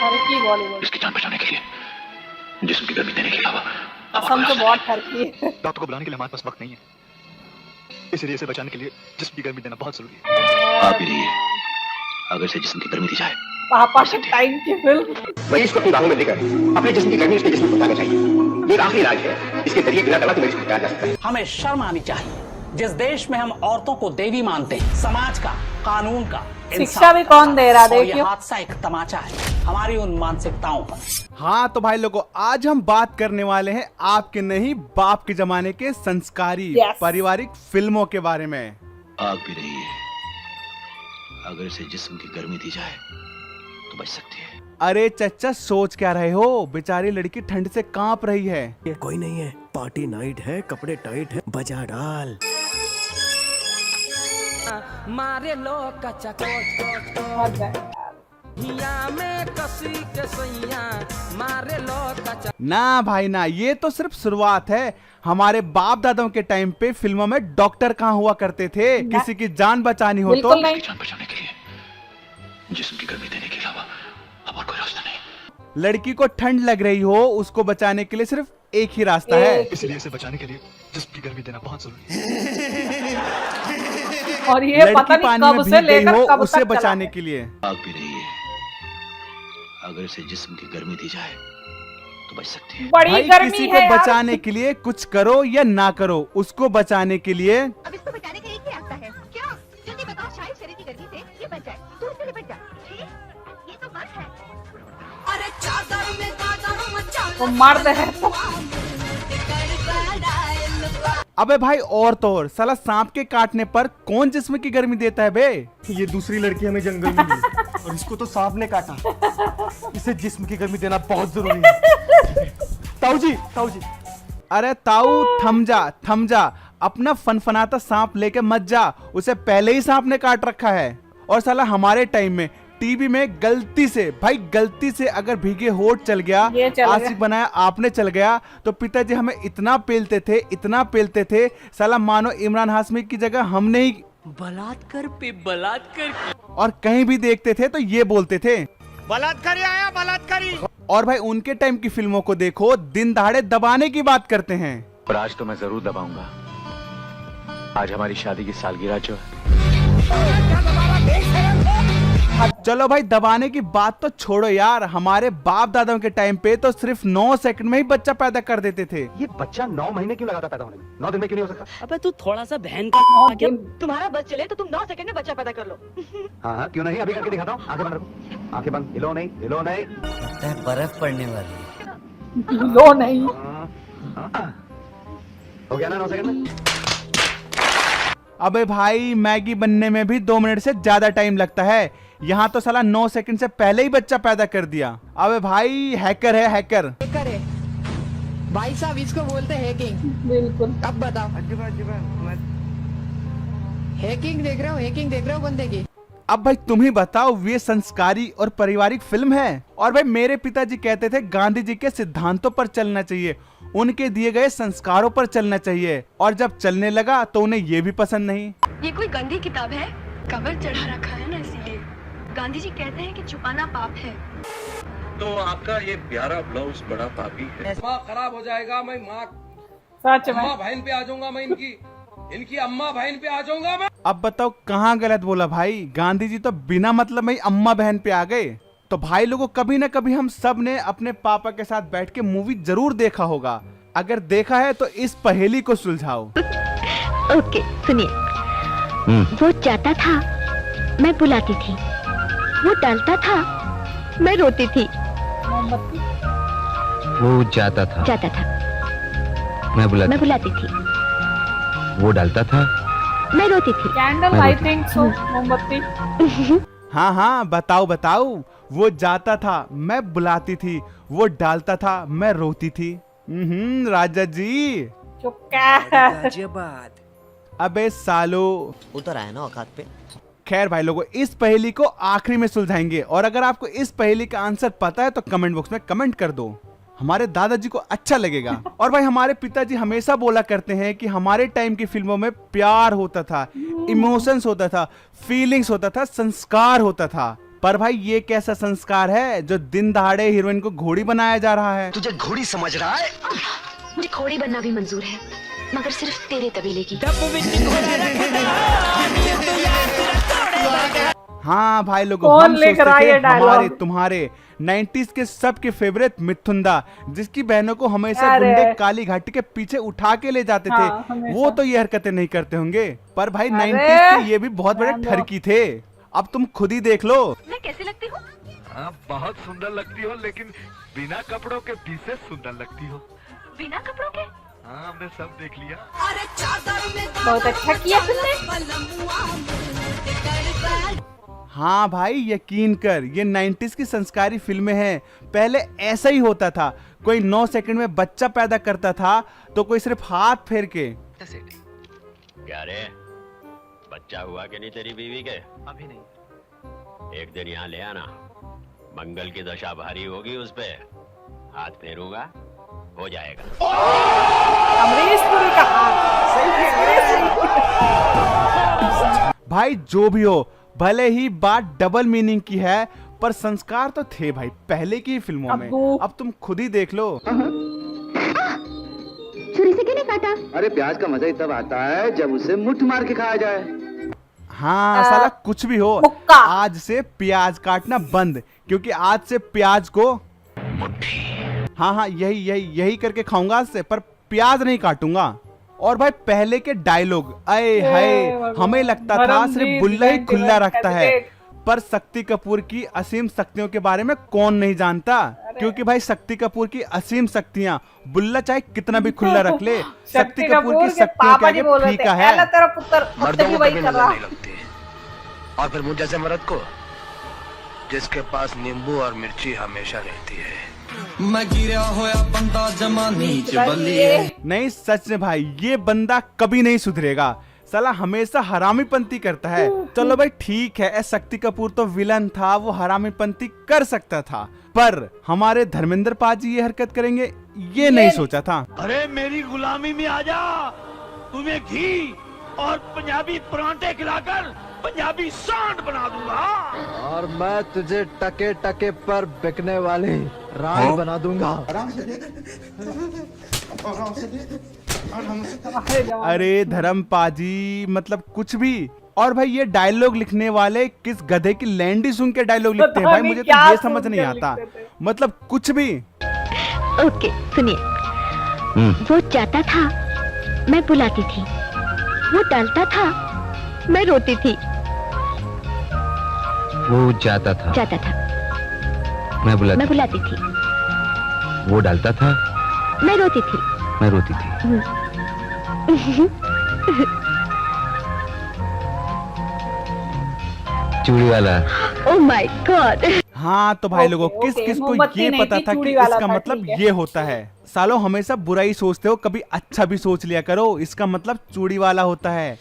ठरकी बॉलीवुड इसकी जान बचाने के लिए, जिस्म की गर्मी देने के अलावा कसम से बहुत ठरकी है। डॉक्टर को बुलाने के लिए हमारे पास वक्त नहीं है, इसलिए इसे बचाने के लिए जिस्म की गर्मी देना बहुत जरूरी है। आप ही रहिए, अगर इसे जिस्म की गर्मी दी जाए। पापा के टाइम की फिल्म। मरीज को अपनी बाहों में लेकर अपने जिस्म की गर्मी उसके जिस्म को पहुंचाना चाहिए। ये एक आखिरी इलाज है, इसके जरिए बिना दवा के मरीज को बचाया जा सकता है। हमें शर्म आनी चाहिए, जिस देश में हम औरतों को देवी मानते हैं, समाज का, कानून का, शिक्षा भी कौन दे रहा, देखिए देखियो। हादसा एक तमाचा है हमारी उन मानसिकताओं पर। हाँ तो भाई लोगों, आज हम बात करने वाले हैं आपके नहीं बाप के जमाने के संस्कारी पारिवारिक फिल्मों के बारे में। आप भी रहिए, अगर इसे जिस्म की गर्मी दी जाए तो बच सकती है। अरे चच्चा, सोच क्या रहे हो? बेचारी लड़की ठंड से कांप रही है। कोई नहीं है, पार्टी नाइट है, कपड़े टाइट है, बजा डाल। मारे लो कच्चा में कसी के सैया, मारे लो कच्चा। ना भाई ना, ये तो सिर्फ शुरुआत है। हमारे बाप दादाओं के टाइम पे फिल्मों में डॉक्टर कहाँ हुआ करते थे? किसी की जान बचानी हो तो जान बचाने के लिए, जिस्म की गर्मी देने के अलावा अब और कोई रास्ता नहीं। लड़की को ठंड लग रही हो, उसको बचाने के लिए सिर्फ एक ही रास्ता है। इसलिए इसे बचाने के लिए जिस्म की गर्मी देना बहुत जरूरी है। और ये पता लड़की नहीं पानी कब में से भीग गई लेकर हो, कब उसे तक बचाने चला के लिए। आप भी रहिए, अगर इसे जिस्म की गर्मी दी जाए तो बच सकती है। बड़ी भाई गर्मी किसी है को यार। बचाने के लिए कुछ करो या ना करो, उसको बचाने के लिए अब इसको बचाने का एक ही रास्ता है। क्या? जल्दी बताओ, शायद शरीर की गर्मी से ये बच जाए। तू इससे निपट जा। ठीक? ये तो मर्द है। अरे चादर में वो मर्द है। अबे भाई, और तो और साला सांप के काटने पर कौन जिस्म की गर्मी देता है बे? ये दूसरी लड़की हमें जंगल में मिली और इसको तो सांप ने काटा। इसे जिस्म की गर्मी देना बहुत जरूरी है। ताऊ जी, ताऊ जी। अरे ताऊ, थम जा, अपना फनफनाता सांप लेके मत जा, उसे पहले ही सांप ने काट रखा है। और साला हमारे टाइम में टीवी में गलती से अगर भीगे होठ चल गया, आशिक बनाया आपने चल गया, तो पिताजी हमें इतना पेलते थे साला मानो इमरान हाशमी की जगह हमने ही बलात्कार पे बलात्कार। और कहीं भी देखते थे तो ये बोलते थे, बलात्कारी आया, बलात्कारी। और भाई उनके टाइम की फिल्मों को देखो, दिन दहाड़े दबाने की बात करते हैं। और आज तो मैं जरूर दबाऊंगा। आज हमारी शादी की सालगिरह जो चलो भाई, दबाने की बात तो छोड़ो यार, हमारे बाप दादाओं के टाइम पे तो सिर्फ 9 सेकंड में ही बच्चा पैदा कर देते थे। ये बच्चा 9 महीने क्यों लगाता पैदा होने में? 9 दिन में क्यों नहीं हो सकता? अबे तू थोड़ा सा बहन का क्या? तुम्हारा बस चले तो तुम 9 सेकंड में बच्चा पैदा कर लो। हाँ हाँ, क्यों नहीं? अभी करके दिखाता हूँ। आंखें बंद रखो, आंखें बंद। हिलो नहीं, हिलो नहीं। लगता है बर्फ पड़ने वाली है। लो नहीं। हो गया ना 9 सेकंड में? अबे भाई, मैगी बनने में भी 2 मिनट से ज्यादा टाइम लगता है, यहाँ तो साला 9 सेकंड से पहले ही बच्चा पैदा कर दिया। अबे भाई, हैकर है हैकर। भाई साहब, इसको बोलते हैं हैकिंग। बिल्कुल। अब बताओ, हैकिंग देख रहे हो बंदे की? अब भाई तुम ही बताओ, ये संस्कारी और पारिवारिक फिल्म है। और भाई मेरे पिताजी कहते थे गांधी जी के सिद्धांतों पर चलना चाहिए, उनके दिए गए संस्कारों पर चलना चाहिए। और जब चलने लगा तो उन्हें ये भी पसंद नहीं। ये कोई गंदी किताब है, कवर चढ़ा रखा है ना, इसीलिए। गांधी जी कहते हैं कि छुपाना पाप है। तो आपका ये प्यारा ब्लाउज बड़ा पापी है। माँ खराब हो जाएगा, मैं माँ सच में अम्मा बहन पे आ जाऊंगा, मैं इनकी अम्मा बहन पे आ जाऊंगा मैं। अब बताओ कहाँ गलत बोला भाई? गांधी जी तो बिना मतलब में ही अम्मा बहन पे आ गए। तो भाई लोगों, कभी ना कभी हम सब ने अपने पापा के साथ बैठ के मूवी जरूर देखा होगा। अगर देखा है तो इस पहेली को सुलझाओ। ओके, सुनिए। वो जाता था, मैं बुलाती थी। वो डालता था, मैं रोती थी। वो जाता था, मैं बुलाती थी। वो डालता था, मैं रोती थी। कैंडल, आई थिंक सो, मोमबत्ती। हाँ, बताओ। वो जाता था, मैं बुलाती थी, वो डालता था, मैं रोती थी। राजा जी। चुप कर। अबे सालो, उतर आया ना औकात पे। खैर भाई लोगों, इस पहेली को आखिरी में सुलझाएंगे। और अगर आपको इस पहेली का आंसर पता है तो कमेंट बॉक्स में कमेंट कर दो, हमारे दादाजी को अच्छा लगेगा। और भाई हमारे पिताजी हमेशा बोला करते हैं कि हमारे टाइम की फिल्मों में प्यार होता था, इमोशंस होता था, फीलिंग्स होता था, संस्कार होता था। पर भाई ये कैसा संस्कार है जो दिन दहाड़े हीरोइन को घोड़ी बनाया जा रहा है? तुझे घोड़ी समझ रहा है? मुझे घोड़ी बनना भी मंजूर है, मगर सिर्फ तेरे तबीले की। हाँ भाई लोगों, कौन हम लेकर सोचते आए थे ये डायलॉग? हमारे तुम्हारे 90s के सबके फेवरेट मिथुंदा, जिसकी बहनों को हमेशा अरे। गुंडे काली घाटी के पीछे उठा के ले जाते हाँ, थे, हमेशा। वो तो ये हरकतें नहीं करते होंगे। पर भाई अरे। 90s के ये भी बहुत बड़े ध्यान दो। ठरकी थे। अब तुम खुद ही देख लो। मैं कैसे लगती हूँ? हाँ, बहुत सुंदर लगती हो, लेकिन बिना कपड़ों के पीछे सुंदर लगती हो। बिना कपड़ों के? हाँ, हमने सब देख लिया। बहुत अच्छा किया तुमने। हाँ भाई यकीन कर, ये 90s की संस्कारी फिल्में हैं। पहले ऐसा ही होता था, कोई 9 सेकंड में बच्चा पैदा करता था तो कोई सिर्फ हाथ फेर के। क्या रे, बच्चा हुआ कि नहीं तेरी बीवी के? अभी नहीं। एक दिन यहाँ ले आना, मंगल की दशा भारी होगी, उस पे हाथ फेरूंगा, हो जाएगा। अमरीश पुरी का हाथ सही है। भाई जो भी हो, भले ही बात डबल मीनिंग की है, पर संस्कार तो थे भाई पहले की फिल्मों में। अब्बू। अब तुम खुद ही देख लो। छुरी से क्यों नहीं काटा? अरे प्याज का मजा ही तब आता है जब उसे मुट्ठ मार के खाया जाए। हाँ साला कुछ भी हो, मुक्का। आज से प्याज काटना बंद, क्योंकि आज से प्याज को हाँ यही करके खाऊंगा आज से, पर प्याज नहीं काटूंगा। और भाई पहले के डायलॉग, आए हाय, हमें लगता था सिर्फ बुल्ला ही खुला रखता है, पर शक्ति कपूर की असीम शक्तियों के बारे में कौन नहीं जानता। क्योंकि भाई शक्ति कपूर की असीम शक्तियां, बुल्ला चाहे कितना भी खुला रख ले, शक्ति कपूर की के शक्तियों के पापा जी आगे बोल रहे थे, फीका "एला है। तेरा पुत्र अब तक भी वही कर रहा है।" लगती। और फिर मुझ जैसे मर्द को, जिसके पास नींबू और मिर्ची हमेशा रहती है। मैं गिरा होया बंदा जमा नीच बल्ली। नहीं सच में भाई, ये बंदा कभी नहीं सुधरेगा, साला हमेशा हरामीपंती करता है। चलो भाई ठीक है, शक्ति कपूर तो विलन था, वो हरामीपंती कर सकता था, पर हमारे धर्मेंद्र पाजी ये हरकत करेंगे ये नहीं सोचा था। अरे मेरी गुलामी में आजा, तुम्हें घी और पंजाबी परांठे खिलाकर पंजाबी सांड बना दूंगा। और मैं तुझे टके टके पर बिकने वाली रानी बना दूंगा। अरे धर्म पाजी, मतलब कुछ भी। और भाई ये डायलॉग लिखने वाले किस गधे की लैंडी सुन के डायलॉग लिखते हैं भाई, मुझे तो ये समझ नहीं आता। मतलब कुछ भी। ओके सुनिए, वो जाता था मैं बुलाती थी, वो डालता था मैं रोती थी। वो जाता था, मैं बुलाती थी, वो डालता था, मैं रोती थी। मैं रोती थी। चूड़ी वाला। Oh my God. हाँ तो भाई ओके, लोगों, किस ओके, किस को मोमबत्ती ये नहीं पता थी, था कि चूड़ी वाला इसका था, मतलब ठीक है। ये होता है। सालों हमेशा बुरा ही सोचते हो, कभी अच्छा भी सोच लिया करो। इसका मतलब चूड़ी वाला होता है।